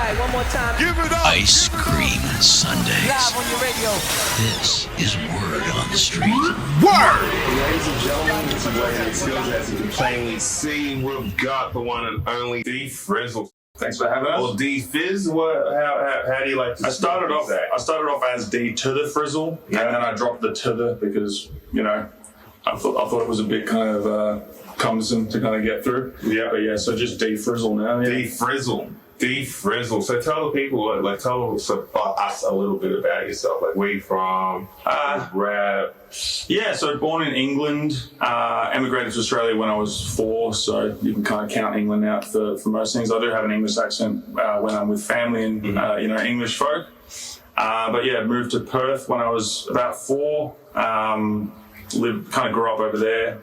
right, one more time. Give it up. Ice Cream Sundays. Live on your radio. This is Word on the Street. Word! Ladies and gentlemen, this is Henry Skillz. As you can plainly see, we've got the one and only D Frizzle. Thanks for having us. Or D Fizz. How do you like to I started off as D to the Frizzle, and then I dropped the to the because I thought it was a bit kind of cumbersome to kind of get through. Yeah, but so just D Frizzle now. Yeah. D Frizzle. D Frizzle. So tell the people, tell us a little bit about yourself. Like, where you from? Rap. Yeah, so born in England, emigrated to Australia when I was 4, so you can kind of count England out for most things. I do have an English accent when I'm with family and English folk. But yeah, moved to Perth when I was about 4. Kind of grew up over there.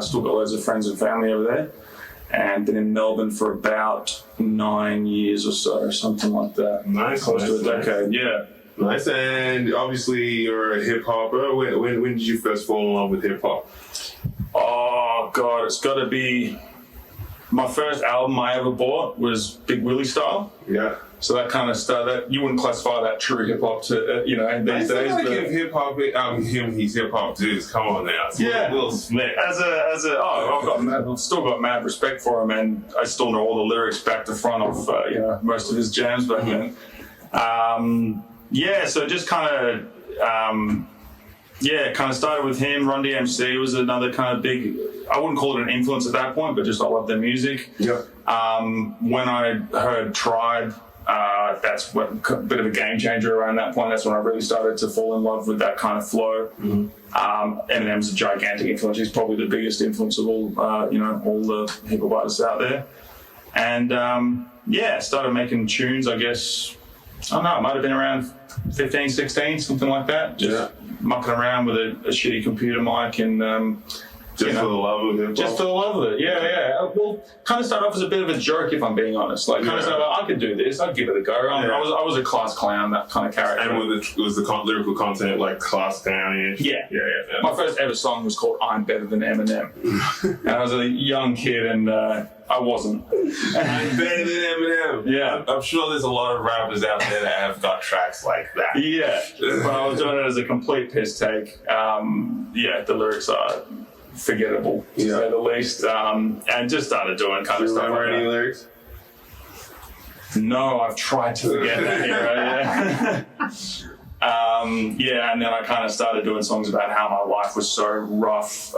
Still got loads of friends and family over there. And been in Melbourne for about 9 years or so, something like that. Nice. Close to a decade, yeah. Nice. And obviously you're a hip hopper. When did you first fall in love with hip hop? Oh God, it's got to be my first album I ever bought was Big Willie Style. Yeah. So that kind of started. You wouldn't classify that true hip hop to these days. I give hip hop his hip hop dudes. Come on now. It's Will Smith. I've still got mad respect for him, and I still know all the lyrics back to front of most of his jams back then. So just kind of started with him. Run DMC was another kind of big, I wouldn't call it an influence at that point, but just I love their music. Yeah. When I heard Tribe, that's a bit of a game changer around that point. That's when I really started to fall in love with that kind of flow. Mm-hmm. Eminem's a gigantic influence. He's probably the biggest influence of all the hip hop artists out there. And started making tunes, I guess. I don't know, it might have been around 15, 16, something like that. Just mucking around with a shitty computer mic and Just for the love of it. Just for the love of it, yeah. Well, kind of started off as a bit of a joke, if I'm being honest. Like, kind of started I could do this, I'd give it a go. I was a class clown, that kind of character. And was the lyrical content like class clown-ish? Yeah. My first ever song was called I'm Better Than Eminem. And I was a young kid and I wasn't. I'm better than Eminem. Yeah. I'm sure there's a lot of rappers out there that have got tracks like that. Yeah. But I was doing it as a complete piss take. The lyrics are forgettable, to say the least, and just started doing kind of stuff. Do you remember any lyrics? No, I've tried to forget that and then I kind of started doing songs about how my life was so rough,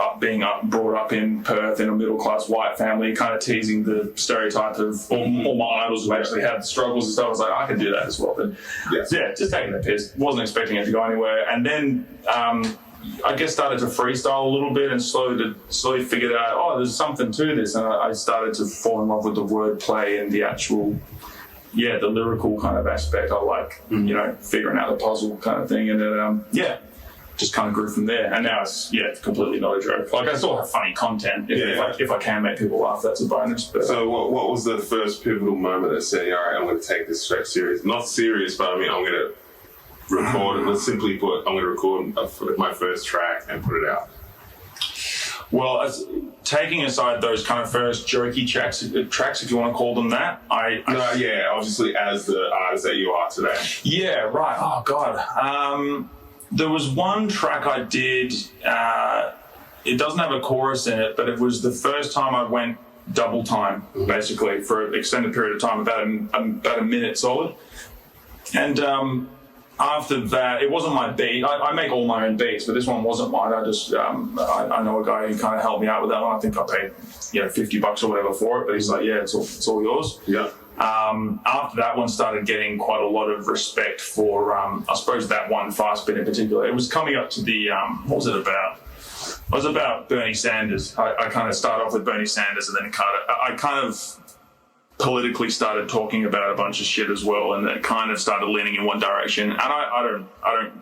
brought up in Perth in a middle-class white family, kind of teasing the stereotype of all my idols who actually had struggles and stuff. I was like, I can do that as well. But just taking the piss. Wasn't expecting it to go anywhere. And then I guess started to freestyle a little bit and slowly figured out, there's something to this. And I started to fall in love with the wordplay and the actual, the lyrical kind of aspect. I like, figuring out the puzzle kind of thing. And then, just kind of grew from there. And now it's, completely not a joke. Like, I still have funny content. If I can make people laugh, that's a bonus. But, so what was the first pivotal moment that said, all right, I'm going to take this straight serious? Not serious, but I mean, I'm going to record it. Let's simply put, I'm going to record my first track and put it out. Well, taking aside those kind of first jokey tracks, if you want to call them that, obviously as the artist that you are today. Yeah, right. Oh God. There was one track I did. It doesn't have a chorus in it, but it was the first time I went double time, basically, for an extended period of time, about a minute solid, and. After that, it wasn't my beat. I make all my own beats, but this one wasn't mine. I just, I know a guy who kind of helped me out with that one. I think I paid, $50 or whatever for it, but he's like, it's all yours. Yeah. After that one started getting quite a lot of respect for, I suppose that one fast bit in particular. It was coming up to the, what was it about? It was about Bernie Sanders. I kind of started off with Bernie Sanders and then I kind of politically started talking about a bunch of shit as well, and it kind of started leaning in one direction. And I don't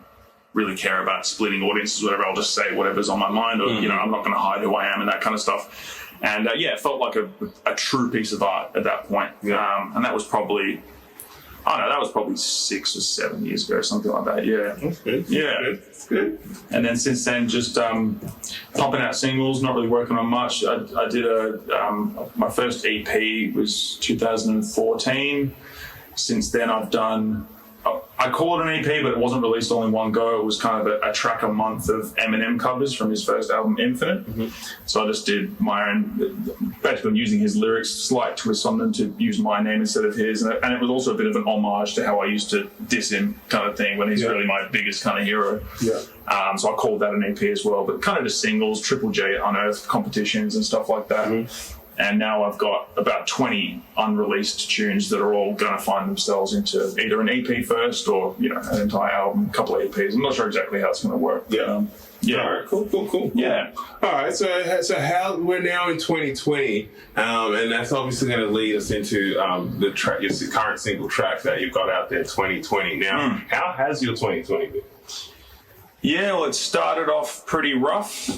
really care about splitting audiences or whatever. I'll just say whatever's on my mind, or I'm not going to hide who I am and that kind of stuff. And it felt like a true piece of art at that point. And that was probably, that was probably 6 or 7 years ago, something like that. Yeah. That's good. Yeah. That's good. And then since then, just pumping out singles, not really working on much. I did my first EP was 2014. since then I've done, I call it an EP, but it wasn't released all in one go. It was kind of a track a month of Eminem covers from his first album, Infinite. So I just did my own, basically using his lyrics, slight twist on them to use my name instead of his. And it was also a bit of an homage to how I used to diss him kind of thing when he's really my biggest kind of hero. So I called that an EP as well, but kind of just singles, Triple J Unearthed competitions and stuff like that. And now I've got about 20 unreleased tunes that are all going to find themselves into either an EP first or, you know, an entire album, a couple of EPs. I'm not sure exactly how it's going to work. All right, cool. Yeah. All right, so how we're now in 2020, and that's obviously going to lead us into the track, your current single track that you've got out there, 2020. Now, how has your 2020 been? Yeah, well, it started off pretty rough.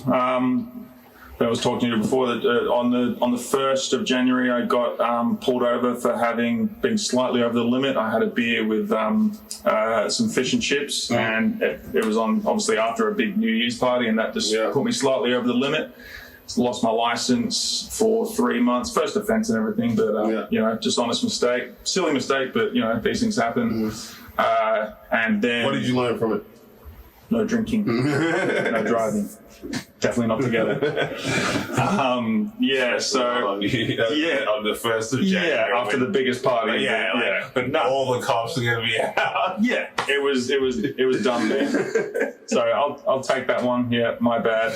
I was talking to you before that on the 1st of January, I got pulled over for having been slightly over the limit. I had a beer with some fish and chips, and it was on obviously after a big New Year's party, and that just put me slightly over the limit. Lost my license for 3 months, first offence and everything, but you know, just honest mistake, silly mistake, but you know, these things happen. And then, what did you learn from it? No drinking, no driving. Definitely not together. On the 1st of January. Yeah, after the biggest party. But all the cops are going to be out. Yeah, it was done there. So I'll take that one. Yeah, my bad.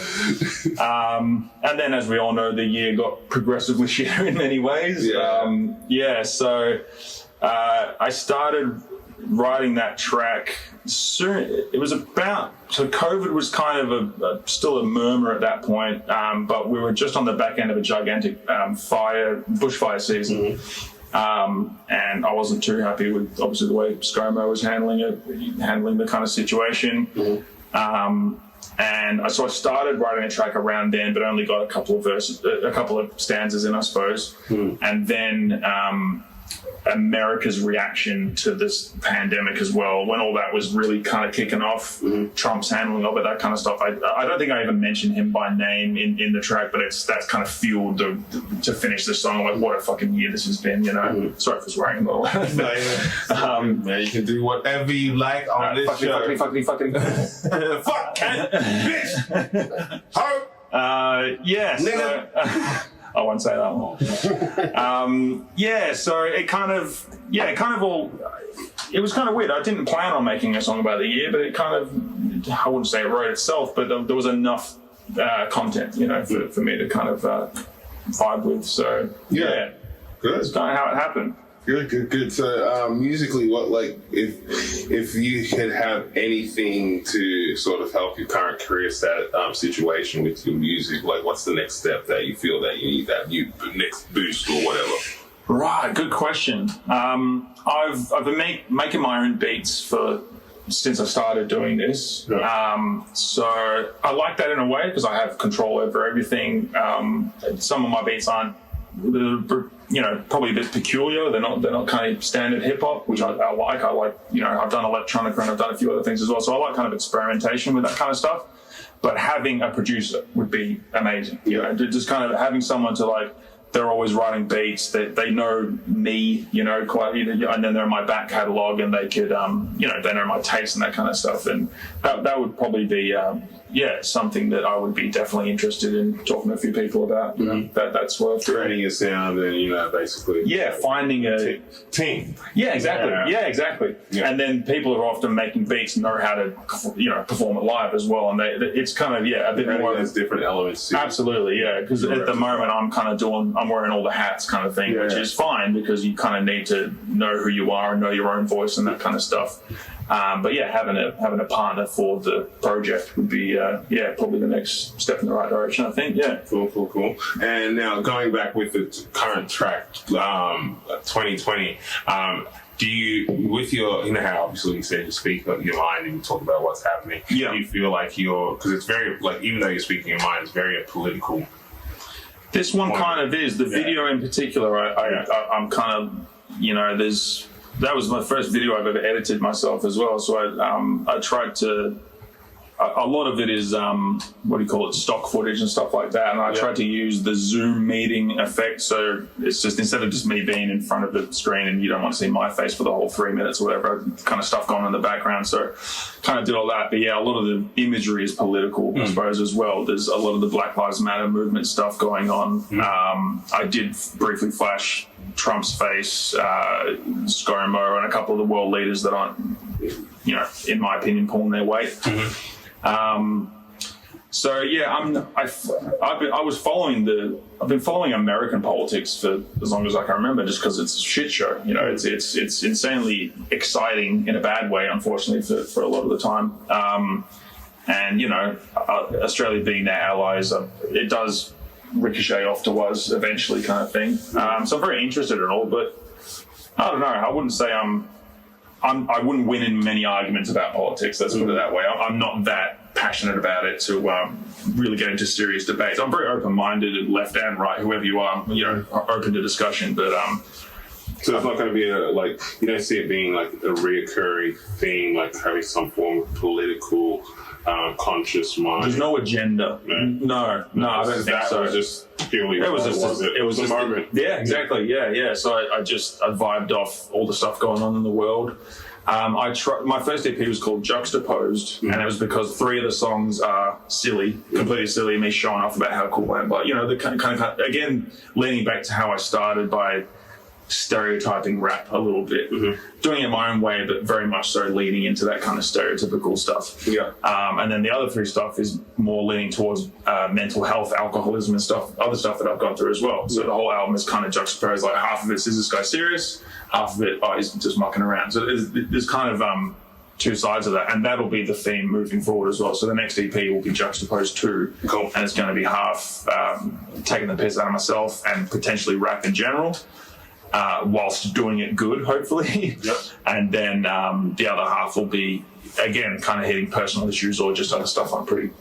And then, as we all know, the year got progressively shitter in many ways. So I started writing that track soon. It was about, so COVID was kind of still a murmur at that point, but we were just on the back end of a gigantic bushfire season. And I wasn't too happy with obviously the way ScoMo was handling the kind of situation. And so I started writing a track around then, but only got a couple of stanzas in, I suppose. And then America's reaction to this pandemic as well, when all that was really kind of kicking off, Trump's handling of it, that kind of stuff. I don't think I even mentioned him by name in the track, but that's kind of fueled to finish the song. Like, what a fucking year this has been, you know. Sorry for swearing a little. Man, you can do whatever you like on this show. Fuck, cat, bitch, nigga. I won't say that one. So it kind of all, it was kind of weird. I didn't plan on making a song about the year, but it kind of, I wouldn't say it wrote itself, but there was enough content, you know, for me to kind of vibe with. So good. That's kind of how it happened. Good. So musically, what, like, if you could have anything to sort of help your current career situation with your music, like, what's the next step that you feel that you need, that next boost or whatever? Right, good question. I've been making my own beats since I started doing this. So I like that in a way because I have control over everything. Some of my beats aren't, you know, probably a bit peculiar. They're not kind of standard hip hop, which I like. I like, you know, I've done electronica and I've done a few other things as well. So I like kind of experimentation with that kind of stuff. But having a producer would be amazing. You know, just kind of having someone to, like, they're always writing beats. They know me, you know, quite, and then they're in my back catalogue and they could, you know, they know my taste and that kind of stuff. And that would probably be, something that I would be definitely interested in talking to a few people about. You know, that's what creating a sound and, you know, basically. Finding a team. Yeah, exactly. Yeah. And then people who are often making beats know how to, you know, perform it live as well. And it's kind of, a bit more. There's different elements. Absolutely, yeah. Because at the moment I'm wearing all the hats kind of thing, which is fine because you kind of need to know who you are and know your own voice and that kind of stuff. But having a partner for the project would be probably the next step in the right direction, I think. Yeah. Cool. And now going back with the current track, 2020. Do you, with your, you know how obviously you said you speak your mind and you talk about what's happening. Yeah. Do you feel like because it's very, like, even though you're speaking your mind, it's very political. This one kind of is. The video in particular, I'm kind of, you know, that was my first video I've ever edited myself as well. So I tried to a lot of it is stock footage and stuff like that, and I tried to use the Zoom meeting effect, so it's just instead of just me being in front of the screen and you don't want to see my face for the whole 3 minutes or whatever, kind of stuff going on in the background, so kind of did all that. But yeah, a lot of the imagery is political, I suppose, as well. There's a lot of the Black Lives Matter movement stuff going on. I did briefly flash Trump's face, ScoMo, and a couple of the world leaders that aren't, in my opinion, pulling their weight. So yeah, I've been following American politics for as long as I can remember, just because it's a shit show. It's insanely exciting in a bad way, unfortunately, for a lot of the time. And Australia being their allies, it does ricochet off to us eventually, kind of thing. So I'm very interested in it all, but I don't know. I wouldn't say I wouldn't win in many arguments about politics, let's put it that way. I'm not that passionate about it to really get into serious debates. I'm very open-minded, left and right, whoever you are, open to discussion. But so it's not going to be you don't see it being like a reoccurring theme, like having some form of political conscious mind. There's no agenda. No, I don't think so. Was just purely. It was just a moment. Yeah, exactly. Yeah. So I vibed off all the stuff going on in the world. My first EP was called Juxtaposed, and it was because 3 of the songs are completely silly, me showing off about how cool I am. But the kind of again leaning back to how I started by stereotyping rap a little bit, doing it my own way, but very much so leaning into that kind of stereotypical stuff. Yeah. And then the other 3 stuff is more leaning towards mental health, alcoholism, and other stuff that I've gone through as well. So the whole album is kind of juxtaposed. Like half of it is this guy serious, half of it he's just mucking around. So there's kind of 2 sides of that, and that'll be the theme moving forward as well. So the next EP will be Juxtaposed 2, and it's going to be half taking the piss out of myself and potentially rap in general. Whilst doing it good, hopefully. Yep. And then the other half will be, again, kind of hitting personal issues or just other stuff I'm pretty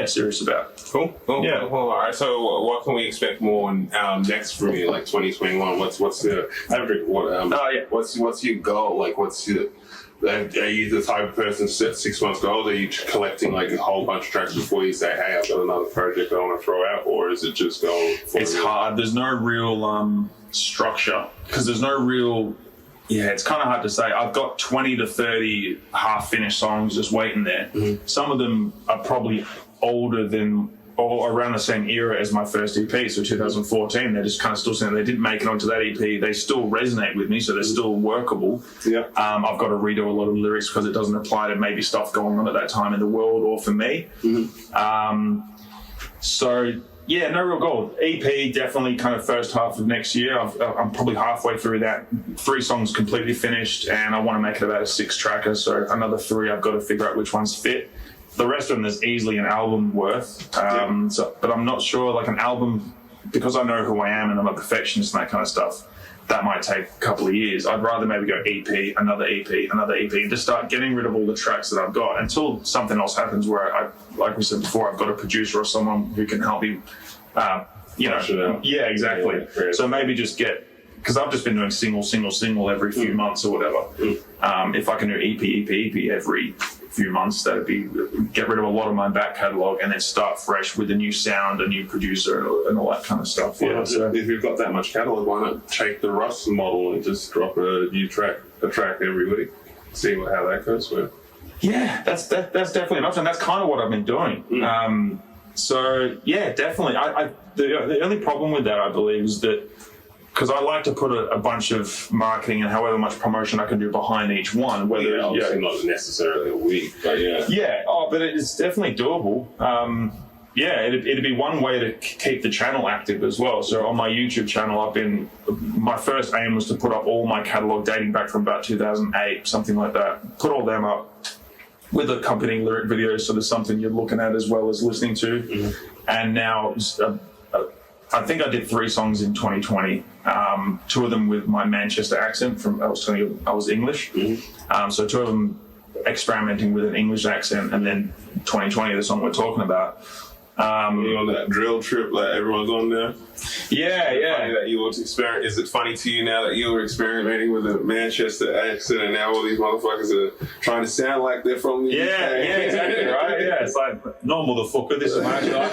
serious about. Cool. Yeah. Well, all right. So what can we expect more next from you, like 2021? What's the what's your goal? Like, are you the type of person to set 6 months goals? Are you collecting like a whole bunch of tracks before you say, hey, I've got another project I want to throw out? Or is it just going for It's hard. There's no real structure because there's no real... Yeah, it's kind of hard to say. I've got 20 to 30 half-finished songs just waiting there. Some of them are probably older than... or around the same era as my first EP, so 2014. They're just kind of still saying they didn't make it onto that EP. They still resonate with me, so they're still workable. Yeah. I've got to redo a lot of lyrics because it doesn't apply to maybe stuff going on at that time in the world or for me. So, yeah, no real goal. EP, definitely kind of first half of next year. I'm probably halfway through that. 3 songs completely finished, and I want to make it about a 6-tracker, so another 3 I've got to figure out which ones fit. The rest of them, there's easily an album worth. But I'm not sure, like an album, because I know who I am and I'm a perfectionist and that kind of stuff, that might take a couple of years. I'd rather maybe go EP, another EP, and just start getting rid of all the tracks that I've got until something else happens where like we said before, I've got a producer or someone who can help me, Yeah, exactly. Yeah, so maybe just because I've just been doing single every few months or whatever. If I can do EP every few months, that'd be get rid of a lot of my back catalogue and then start fresh with a new sound, a new producer, and all that kind of stuff. Well, if you've got that much catalogue, why not take the Russ model and just drop a track every week? See how that goes. Yeah, that's definitely an option. That's kind of what I've been doing. So yeah, definitely. The only problem with that, I believe, is that because I like to put a bunch of marketing and however much promotion I can do behind each one. Whether not necessarily a week, but yeah. Yeah. But it's definitely doable. It'd be one way to keep the channel active as well. So on my YouTube channel, my first aim was to put up all my catalog dating back from about 2008, something like that. Put all them up with accompanying lyric videos, so there's something you're looking at as well as listening to. And now, I think I did 3 songs in 2020. 2 of them with my Manchester accent. I was English. So 2 of them experimenting with an English accent, and then 2020, the song we're talking about. You on that drill trip like everyone's on there? Yeah, Funny that you were experiment. Is it funny to you now that you were experimenting with a Manchester accent, and now all these motherfuckers are trying to sound like they're from the UK? Yeah, exactly, right? Yeah, it's like normal the fucker. This is my job.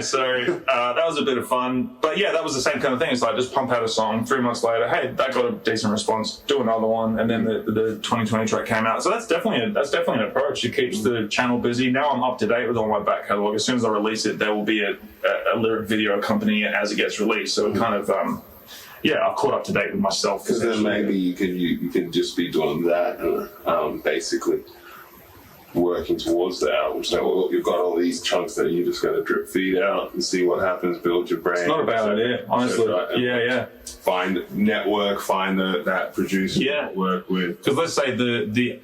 So that was a bit of fun, but yeah, that was the same kind of thing. It's like just pump out a song. 3 months later, hey, that got a decent response. Do another one, and then the 2020 track came out. So that's definitely an approach. It keeps the channel busy. Now I'm up to date with all my back catalogue. As soon as I release it, there will be a lyric video accompanying it as it gets released. So it kind of I've caught up to date with myself. Because then maybe you can just be doing that and basically working towards the album. So you've got all these chunks that you just got to drip feed out and see what happens, build your brain. It's not a bad idea, honestly. Yeah. Find that producer to work with. Because let's say the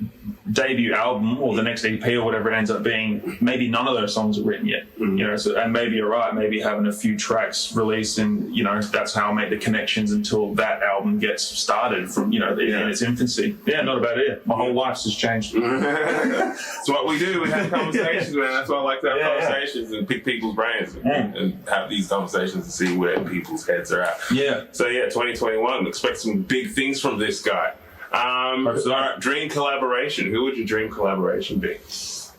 debut album or the next EP or whatever it ends up being, maybe none of those songs are written yet. And maybe you're right, maybe having a few tracks released, and that's how I make the connections until that album gets started from in its infancy. Yeah, not a bad idea. My whole life's just changed. That's what we do. We have conversations, man. That's why I like to have conversations and pick people's brains and have these conversations and see where people's heads are at. Yeah. So 2021. Expect some big things from this guy. Dream collaboration. Who would your dream collaboration be?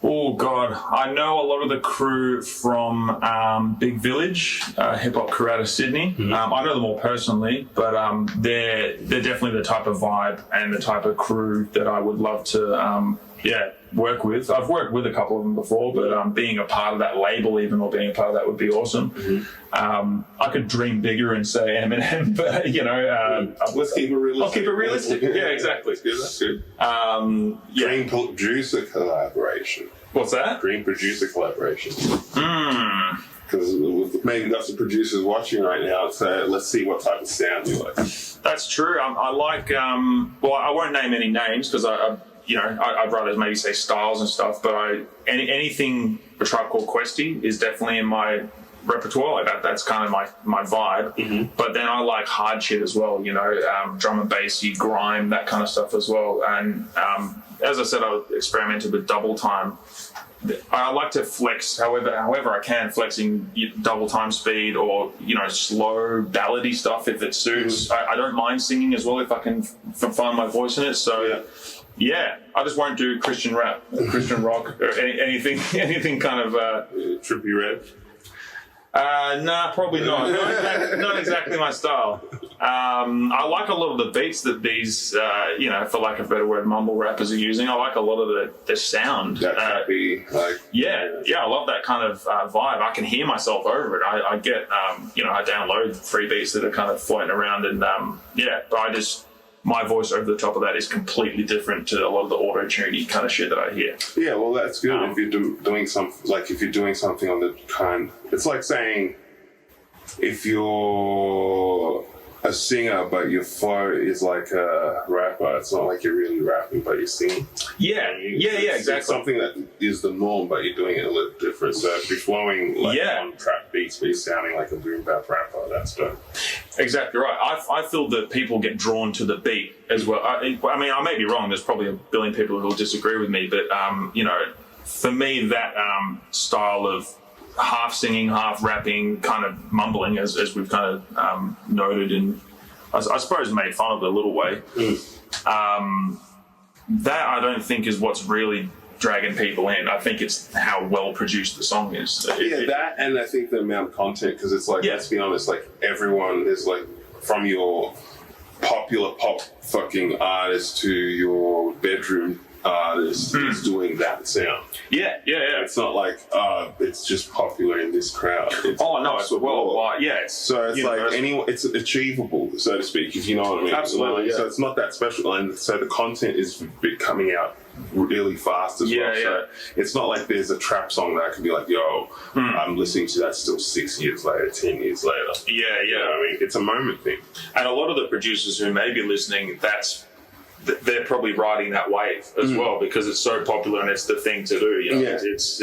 Oh God, I know a lot of the crew from Big Village, hip hop crew out of Sydney. I know them all personally, but they're definitely the type of vibe and the type of crew that I would love to work with. I've worked with a couple of them before, but being a part of that label, even, or being a part of that, would be awesome. I could dream bigger and say Eminem, but let's keep it realistic. I'll keep it realistic. Yeah, exactly. That's good. Dream producer collaboration. What's that? Dream producer collaboration. Because maybe got some producers watching right now, so let's see what type of sound you like. That's true. I like. I won't name any names because I'd rather maybe say styles and stuff, but anything A Tribe Called Questy is definitely in my repertoire. Like that's kind of my vibe. But then I like hard shit as well, drum and bassy, grime, that kind of stuff as well. And as I said, I experimented with double time. I like to flex however I can, flexing double time speed or slow ballady stuff if it suits. I don't mind singing as well if I can find my voice in it. So yeah, I just won't do Christian rap, Christian rock, or anything kind of trippy rap. Nah, probably not. Not exactly my style. I like a lot of the beats that these, for lack of a better word, mumble rappers are using. I like a lot of the sound. That trappy, I love that kind of vibe. I can hear myself over it. I get, I download free beats that are kind of floating around, and but my voice over the top of that is completely different to a lot of the auto-tuney kind of shit that I hear. Yeah, well, that's good if you're doing something, like if you're doing something on the kind. It's like saying if you're a singer but your flow is like a rapper, it's not like you're really rapping but you're singing. Exactly. It's something that is the norm but you're doing it a little different. So if you're flowing on trap beats but you're sounding like a boom bap rapper, that's dope. Exactly right. I feel that people get drawn to the beat as well. I mean, I may be wrong. There's probably a billion people who will disagree with me, but for me, that style of half singing, half rapping, kind of mumbling, as we've kind of noted, and I suppose made fun of it a little way. That I don't think is what's really dragging people in. I think it's how well produced the song is. That, and I think the amount of content, because it's like, let's be honest, like everyone is like, from your popular pop fucking artist to your bedroom artist is doing that sound. Yeah. It's not like it's just popular in this crowd. It's it's worldwide. So it's like it's achievable, so to speak, if you know what I mean. Absolutely. So it's not that special, and so the content is coming out really fast as well. So it's not like there's a trap song that I can be like, I'm listening to that still 6 years later, 10 years later. You know what I mean? It's a moment thing. And a lot of the producers who may be listening, they're probably riding that wave as well, because it's so popular and it's the thing to do. It's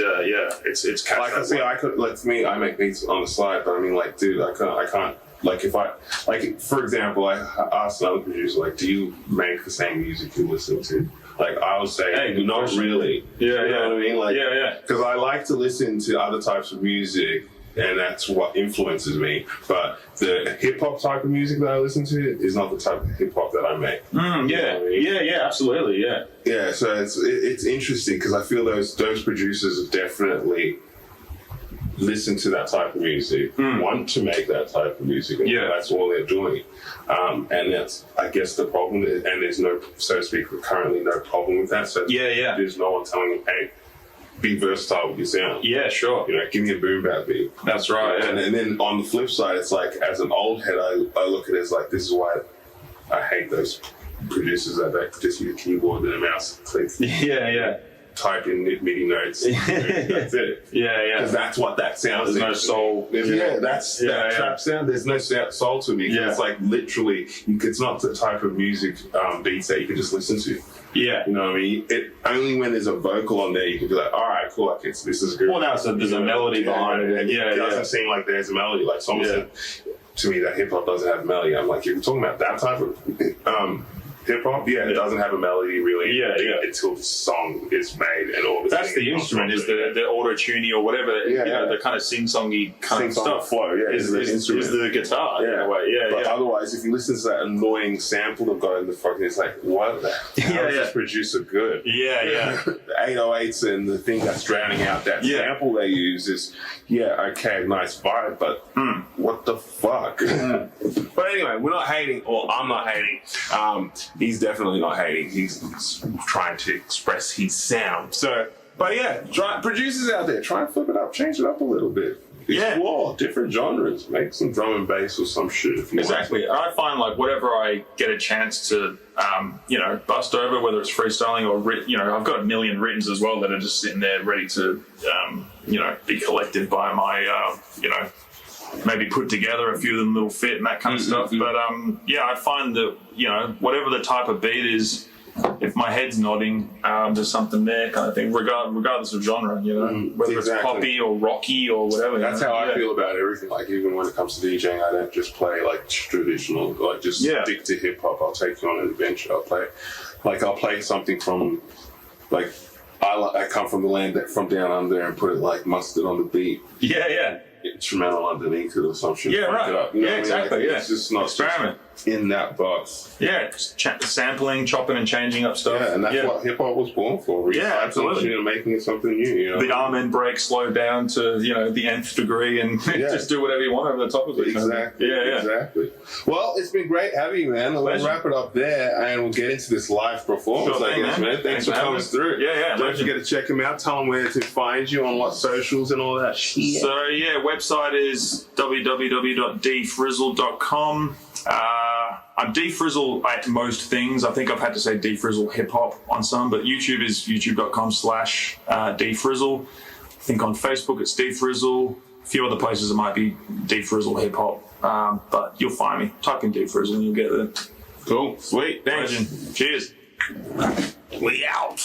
catch like I say, I make beats on the slide, but I mean, like, dude, I can't. Like, if I, like, for example, I asked another producer, like, do you make the same music you listen to? Like, I would say, not really. You know what I mean? Like, because I like to listen to other types of music and that's what influences me. But the hip hop type of music that I listen to is not the type of hip hop that I make. Yeah, You know what I mean? yeah, absolutely, yeah. Yeah, so it's interesting because I feel those producers have definitely listened to that type of music, want to make that type of music, and that's all they're doing. And that's, I guess, the problem. And there's no, so to speak, currently no problem with that. So there's no one telling them, hey, be versatile with your sound. Yeah, sure. You know, give me a boom bap beat. That's right. And then on the flip side, it's like, as an old head, I look at it as like, this is why I hate those producers that just use a keyboard and a mouse click. Yeah. Type in MIDI notes. That's it. Yeah. Because that's what that sounds. There's no soul. That trap sound. There's no soul to me. It's like literally, it's not the type of music beats that you can just listen to. Yeah. You know what I mean? Only when there's a vocal on there, you can be like, all right, cool, like this is good. Well, now there's a melody behind it. It doesn't seem like there's a melody. Like someone said to me that hip hop doesn't have a melody. I'm like, you're talking about that type of hip hop? Yeah, it doesn't have a melody really until the song is made and all. That's the instrument, is the auto tuning or whatever. You know, the kind of sing-songy kind of stuff. Flow, is the guitar. But otherwise, if you listen to that annoying sample they've got in the fucking, it's like, what the hell is this producer good? The 808s and the thing that's drowning out that sample they use is, okay, nice vibe, but what the fuck? But anyway, we're not hating, or I'm not hating. He's definitely not hating. He's trying to express his sound. So, but producers out there, try and flip it up, change it up a little bit. Explore different genres. Make some drum and bass or some shit if you Exactly. want. I find like whatever I get a chance to, bust over, whether it's freestyling or, I've got a million writtens as well that are just sitting there ready to, be collected by my, maybe put together, a few of them that'll fit and that kind of stuff. But I find that, whatever the type of beat is, if my head's nodding, there's something there kind of thing, regardless of genre, whether it's poppy or rocky or whatever. That's how I feel about everything. Like, even when it comes to DJing, I don't just play like traditional, like just stick to hip hop. I'll take you on an adventure. I'll play something from, like, I come from the land from down under and put it like mustard on the beat. Instrumental underneath it or some shit. It up. Exactly. It's just not experiment in that box. Just sampling, chopping, and changing up stuff. And that's what hip hop was born for. Absolutely. Making it something new. The arm end break, slow down to the nth degree, and just do whatever you want over the top of it. Exactly. Exactly. Well, it's been great having you, man. We'll wrap it up there, and we'll get into this live performance. I guess, man. Thanks for coming through. Don't forget to check them out. Tell them where to find you on what socials and all that shit. So website is www.dfrizzle.com. I'm defrizzle at most things. I think I've had to say defrizzle hip hop on some, but YouTube is youtube.com/defrizzle. I think on Facebook it's defrizzle. A few other places it might be defrizzle hip hop, but you'll find me. Type in defrizzle and you'll get there. Cool. Sweet. Thanks. Cheers. We out.